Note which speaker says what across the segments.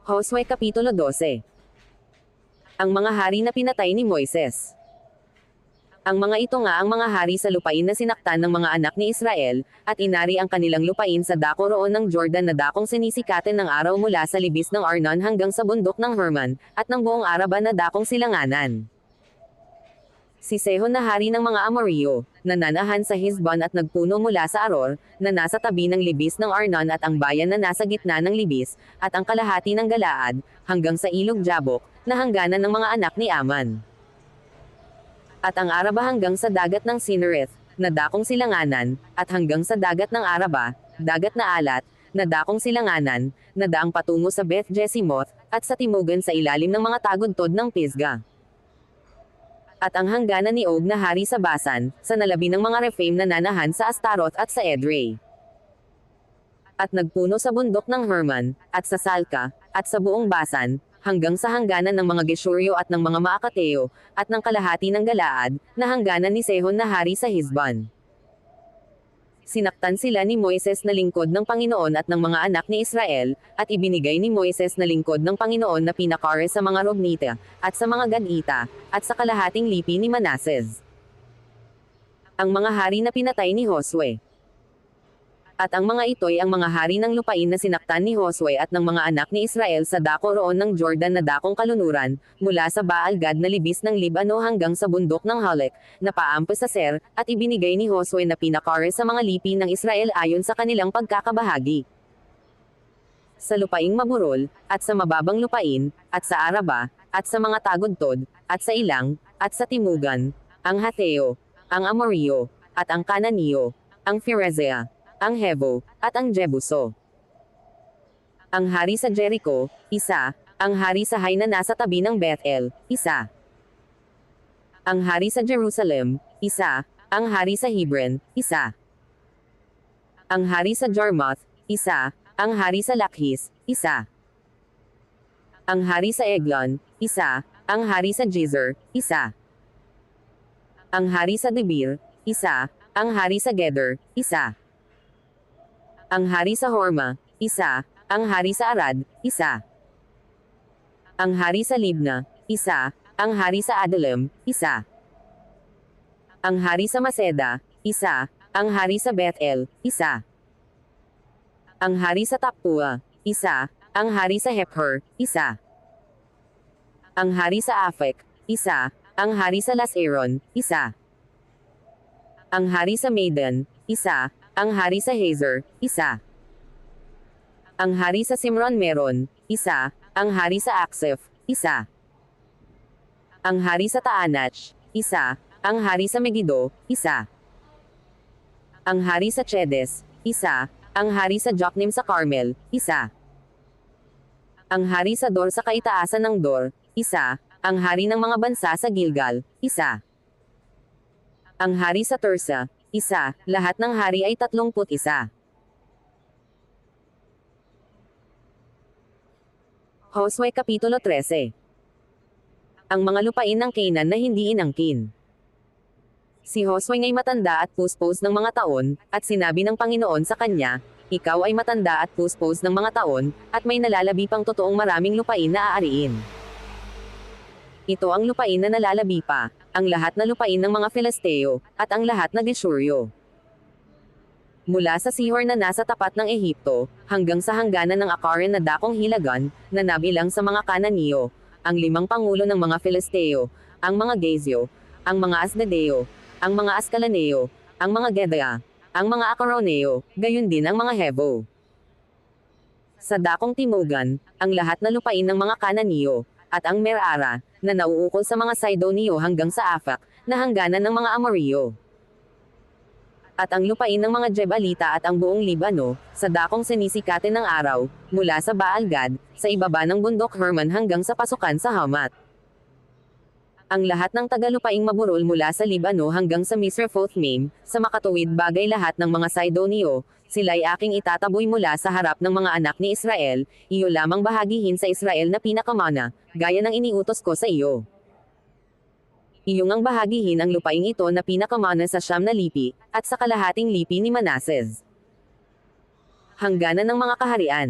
Speaker 1: Josue Kapitulo 12. Ang mga hari na pinatay ni Moises. Ang mga ito nga ang mga hari sa lupain na sinaktan ng mga anak ni Israel, at inari ang kanilang lupain sa dako roon ng Jordan na dakong sinisikatan ng araw mula sa libis ng Arnon hanggang sa bundok ng Hermon, at ng buong Araba na dakong silanganan. Si Sehon na hari ng mga Amorreo, nananahan sa Hesbon at nagpuno mula sa Aror, na nasa tabi ng libis ng Arnon at ang bayan na nasa gitna ng libis, at ang kalahati ng Galaad, hanggang sa ilog Jabok, na hangganan ng mga anak ni Aman. At ang Araba hanggang sa dagat ng Sinereth, na dakong silanganan, at hanggang sa dagat ng Araba, dagat na Alat, na dakong silanganan, na daang patungo sa Beth Jesimoth, at sa timugan sa ilalim ng mga tagudtod ng Pisga. At ang hangganan ni Og na hari sa Basan, sa nalabi ng mga Rephaim na nanahan sa Astaroth at sa Edrei. At nagpuno sa bundok ng Hermon, at sa Salka, at sa buong Basan, hanggang sa hangganan ng mga Geshuryo at ng mga Maakateo, at ng kalahati ng Galaad, na hangganan ni Sehon na hari sa Hesbon. Sinaktan sila ni Moises na lingkod ng Panginoon at ng mga anak ni Israel, at ibinigay ni Moises na lingkod ng Panginoon na pinakare sa mga Robnita, at sa mga Gadita, at sa kalahating lipi ni Manases. Ang mga hari na pinatay ni Josue. At ang mga ito'y ang mga hari ng lupain na sinaktan ni Josue at ng mga anak ni Israel sa dako roon ng Jordan na dakong kalunuran, mula sa Baal-Gad na libis ng Libano hanggang sa bundok ng Halek, na paampo sa Ser, at ibinigay ni Josue na pinakare sa mga lipi ng Israel ayon sa kanilang pagkakabahagi. Sa lupaing maburol, at sa mababang lupain, at sa Araba, at sa mga tagudtod, at sa ilang, at sa timugan, ang Hatheo, ang Amorreo, at ang Kananeo, ang Pherezea, ang Hevo, at ang Jebuso. Ang hari sa Jericho, isa. Ang hari sa Hai na nasa tabi ng Bethel, isa. Ang hari sa Jerusalem, isa. Ang hari sa Hebron, isa. Ang hari sa Jarmuth, isa. Ang hari sa Lakhis, isa. Ang hari sa Eglon, isa. Ang hari sa Jezer, isa. Ang hari sa Debir, isa. Ang hari sa Geder, isa. Ang hari sa Horma, isa. Ang hari sa Arad, isa. Ang hari sa Libna, isa. Ang hari sa Adullam, isa. Ang hari sa Maseda, isa. Ang hari sa Bethel, isa. Ang hari sa Tapua, isa. Ang hari sa Hepher, isa. Ang hari sa Afek, isa. Ang hari sa Laseron, isa. Ang hari sa Medan, isa. Ang hari sa Hazer, isa. Ang hari sa Simron Meron, isa. Ang hari sa Aksef, isa. Ang hari sa Taanach, isa. Ang hari sa Megiddo, isa. Ang hari sa Chedes, isa. Ang hari sa Joknim sa Carmel, isa. Ang hari sa Dor sa kaitaasan ng Dor, isa. Ang hari ng mga bansa sa Gilgal, isa. Ang hari sa Tursa, isa. Lahat ng hari ay 31. Josue Kapitulo 13. Ang mga lupain ng Canaan na hindi inangkin. Si Josue nga'y matanda at puspos ng mga taon, at sinabi ng Panginoon sa kanya, ikaw ay matanda at puspos ng mga taon, at may nalalabi pang totoong maraming lupain na aariin. Ito ang lupain na nalalabi pa, ang lahat na lupain ng mga Filisteo, at ang lahat na Geshuryo. Mula sa Sihor na nasa tapat ng Ehipto, hanggang sa hangganan ng Akaran na dakong Hilagan, na nabilang sa mga Kananeo, ang 5 pangulo ng mga Filisteo, ang mga Gezio, ang mga Asdadeo, ang mga Ascalaneo, ang mga Gedea, ang mga Akaroneo, gayon din ang mga Hevo. Sa dakong timugan, ang lahat na lupain ng mga Kananeo, at ang Merara, na nauukol sa mga Sidonio hanggang sa Afak, na hangganan ng mga Amorreo. At ang lupain ng mga Jebalita at ang buong Libano, sa dakong sinisikatin ng araw, mula sa Baal-Gad, sa ibaba ng bundok Hermon hanggang sa pasukan sa Hamat. Ang lahat ng tagalupaing maburol mula sa Libano hanggang sa Misrephoth-Maim, sa makatuwid bagay lahat ng mga Sidonio, sila'y aking itataboy mula sa harap ng mga anak ni Israel, iyo lamang bahagihin sa Israel na pinakamana, gaya ng iniutos ko sa iyo. Iyong ang bahagihin ang lupaing ito na pinakamana sa Siyam na lipi, at sa kalahating lipi ni Manases. Hangganan ng mga kaharian.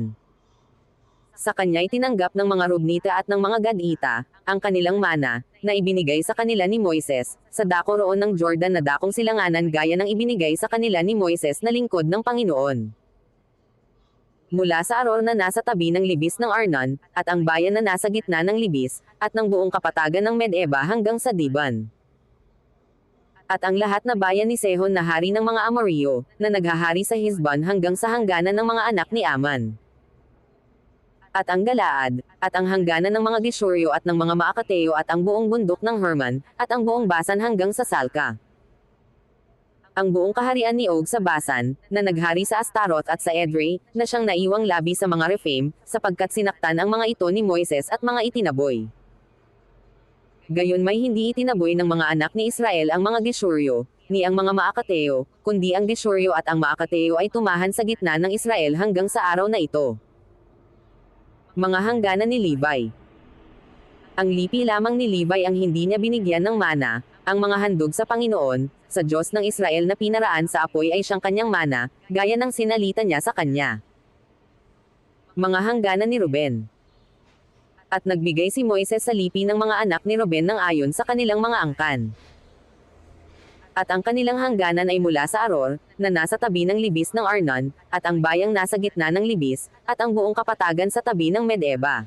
Speaker 1: sa kanya'y tinanggap ng mga Rubnita at ng mga Gadita, ang kanilang mana, na ibinigay sa kanila ni Moises, sa dako roon ng Jordan na dakong silanganan gaya ng ibinigay sa kanila ni Moises na lingkod ng Panginoon. Mula sa Aror na nasa tabi ng libis ng Arnon, at ang bayan na nasa gitna ng libis, at ng buong kapatagan ng Medeba hanggang sa Diban. At ang lahat na bayan ni Sehon na hari ng mga Amoreo, na naghahari sa Hizbon hanggang sa hangganan ng mga anak ni Aman. At ang Galaad, at ang hangganan ng mga Geshuryo at ng mga Maakateo at ang buong bundok ng Herman, at ang buong Basan hanggang sa Salka. Ang buong kaharian ni Og sa Basan, na naghari sa Astaroth at sa Edrei, na siyang naiwang labi sa mga Rephaim, sapagkat sinaktan ang mga ito ni Moises at mga itinaboy. Gayon may hindi itinaboy ng mga anak ni Israel ang mga Geshuryo, ni ang mga Maakateo, kundi ang Geshuryo at ang Maakateo ay tumahan sa gitna ng Israel hanggang sa araw na ito. Mga hangganan ni Levi. Ang lipi lamang ni Levi ang hindi niya binigyan ng mana, ang mga handog sa Panginoon, sa Diyos ng Israel na pinaraan sa apoy ay siyang kanyang mana, gaya ng sinalita niya sa kanya. Mga hangganan ni Ruben. At nagbigay si Moises sa lipi ng mga anak ni Ruben ng ayon sa kanilang mga angkan. At ang kanilang hangganan ay mula sa Aror, na nasa tabi ng libis ng Arnon, at ang bayang nasa gitna ng libis, at ang buong kapatagan sa tabi ng Medeba.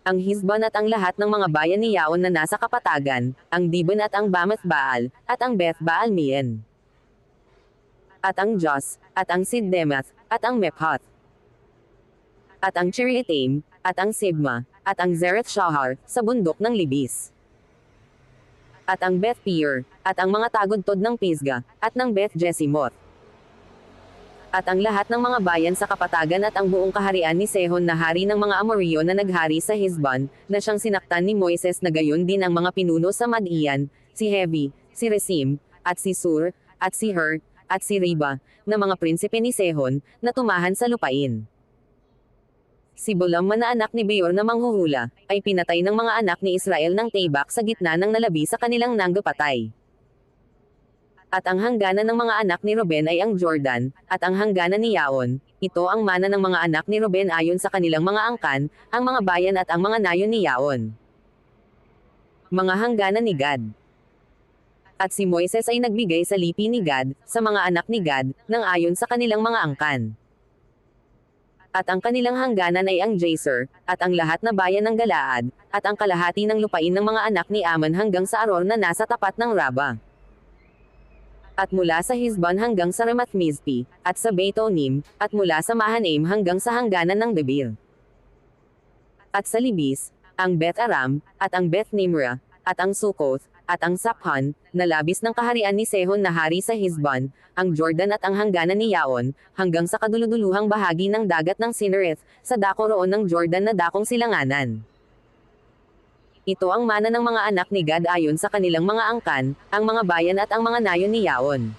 Speaker 1: Ang Hizbon at ang lahat ng mga bayan ni Yaon na nasa kapatagan, ang Dibon at ang Bamath Baal, at ang Beth Baal Meon. At ang Jos, at ang Siddemath, at ang Mephath. At ang Chiriataim, at ang Sibma, at ang Zereth Shahar, sa bundok ng libis. At ang Beth Peor, at ang mga tagudtod ng Pisga, at ng Beth Jesimoth. At ang lahat ng mga bayan sa kapatagan at ang buong kaharian ni Sehon na hari ng mga Amoreo na naghari sa Hizbon, na siyang sinaktan ni Moises na gayon din ang mga pinuno sa Madian, si Hevi, si Resim, at si Sur, at si Her, at si Riba, na mga prinsipe ni Sehon, na tumahan sa lupain. Si Bolam na anak ni Beor na manghuhula, ay pinatay ng mga anak ni Israel ng Tabak sa gitna ng nalabi sa kanilang nanggapatay. At ang hangganan ng mga anak ni Ruben ay ang Jordan, at ang hangganan ni Yaon, ito ang mana ng mga anak ni Ruben ayon sa kanilang mga angkan, ang mga bayan at ang mga nayon ni Yaon. Mga hangganan ni Gad. At si Moises ay nagbigay sa lipi ni Gad, sa mga anak ni Gad, nang ayon sa kanilang mga angkan. At ang kanilang hangganan ay ang Jazer, at ang lahat na bayan ng Galaad, at ang kalahati ng lupain ng mga anak ni Aman hanggang sa Aror na nasa tapat ng Raba. At mula sa Hizbon hanggang sa Ramath Mizpi, at sa Beit-Onim, at mula sa Mahanaim hanggang sa hangganan ng Debir. At sa Libis, ang Beth Aram, at ang Beth Nimra, at ang Sukoth, at ang Saphan, na labis ng kaharian ni Sehon na hari sa Hizbon, ang Jordan at ang hangganan ni Yaon, hanggang sa kaduluduluhang bahagi ng dagat ng Sinereth, sa dako roon ng Jordan na dakong silanganan. Ito ang mana ng mga anak ni Gad ayon sa kanilang mga angkan, ang mga bayan at ang mga nayon ni Yaon.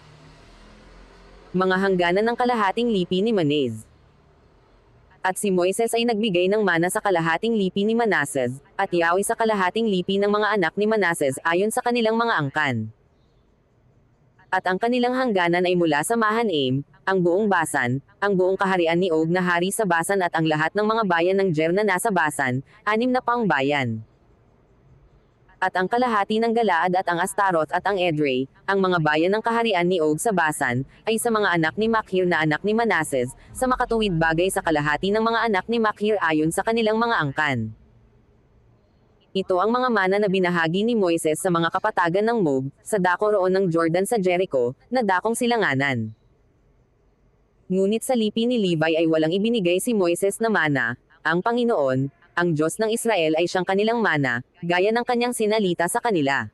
Speaker 1: Mga hangganan ng kalahating lipi ni Manez. At si Moises ay nagbigay ng mana sa kalahating lipi ni Manases, at Yawi sa kalahating lipi ng mga anak ni Manases ayon sa kanilang mga angkan. At ang kanilang hangganan ay mula sa Mahanaim, ang buong Basan, ang buong kaharian ni Og na hari sa Basan at ang lahat ng mga bayan ng Jer na nasa Basan, 6 na pang bayan. At ang kalahati ng Galaad at ang Astaroth at ang Edrei, ang mga bayan ng kaharian ni Og sa Basan, ay sa mga anak ni Makhir na anak ni Manases, sa makatuwid bagay sa kalahati ng mga anak ni Makhir ayon sa kanilang mga angkan. Ito ang mga mana na binahagi ni Moises sa mga kapatagan ng Moab, sa dako roon ng Jordan sa Jericho, na dakong silanganan. Ngunit sa lipi ni Levi ay walang ibinigay si Moises na mana, ang Panginoon, ang Diyos ng Israel ay siyang kanilang mana, gaya ng kanyang sinalita sa kanila.